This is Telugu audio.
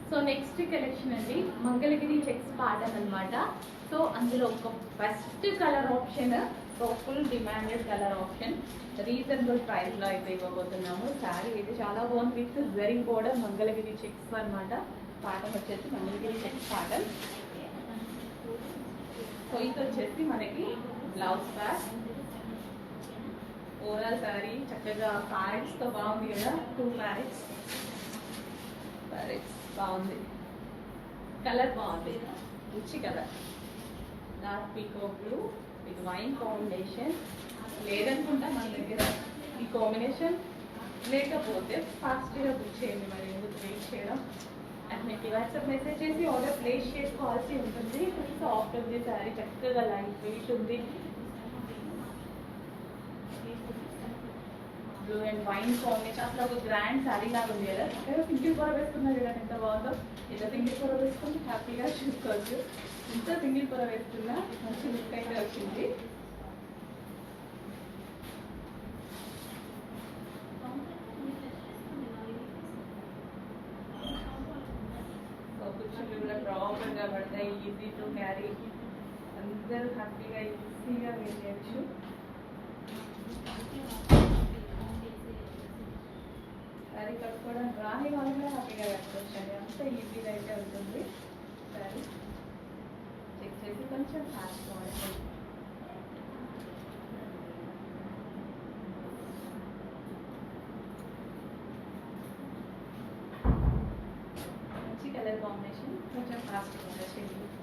సో నెక్స్ట్ కలెక్షన్ అండి మంగళగిరి చెక్స్ ప్యాటర్న్ అనమాట. సో అందులో ఒక best colour option, full demanded colour option, reasonable ప్రైస్లో అయితే ఇవ్వబోతున్నాము. శారీ అయితే చాలా బాగుంది, విత్ జరింగ్ బోర్డర్ మంగళగిరి చెక్స్ అనమాట. ప్యాటర్న్ వచ్చేసి మంగళగిరి చెక్స్ ప్యాటర్న్. సో ఇది వచ్చేసి మనకి బ్లౌజ్ ప్యాక్. ఓవరాల్ శారీ చక్కగా ప్యారెట్స్తో బాగుంది కదా, 2 ప్యారెట్స్ బాగుంది, కలర్ బాగుంది, rich colour, dark peacock blue with wine combination. లేదనుకుంటా మన దగ్గర ఈ కాంబినేషన్, లేకపోతే ఫాస్ట్గా బుక్ చేయండి, మరి ఎందుకు వెయిట్ చేయడం. అండ్ మీకు వాట్సాప్ మెసేజ్ చేసి ఆర్డర్ ప్లేస్ చేసుకోవాల్సి ఉంటుంది. సాఫ్ట్ ఉంది శారీ, చక్కగా లైట్ వెయిట్ ఉంది. బ్లూ అండ్ వైన్ కాంబినేషన్, అసలు ఒక గ్రాండ్ శారీ లాగా ఉంది కదా. చక్కగా సింగిల్ కూర వేసుకున్నారు కదా, ఎంత బాగుందో. ఇలా సింగిల్ కూర వేసుకుని హ్యాపీగా చూసుకోవచ్చు. ఇంత సింగిల్ కూర వేసుకున్నా మంచి లుక్ అయితే వచ్చింది. కుర్చీలు కూడా ప్రాపర్గా పడతాయి, ఈజీ టు క్యారీ, అందరూ హ్యాపీగా ఈజీగా వేయచ్చు. శారీ కట్టుకోవడం రాని వాళ్ళు కూడా హ్యాపీగా కట్టుకోవచ్చండి, అంత ఈజీగా అయితే ఉంటుంది. శారీ చెక్ చేసి కొంచెం ఫాస్ట్ కావాలి. మంచి కలర్ కాంబినేషన్, కొంచెం ఫాస్ట్ కావాలి.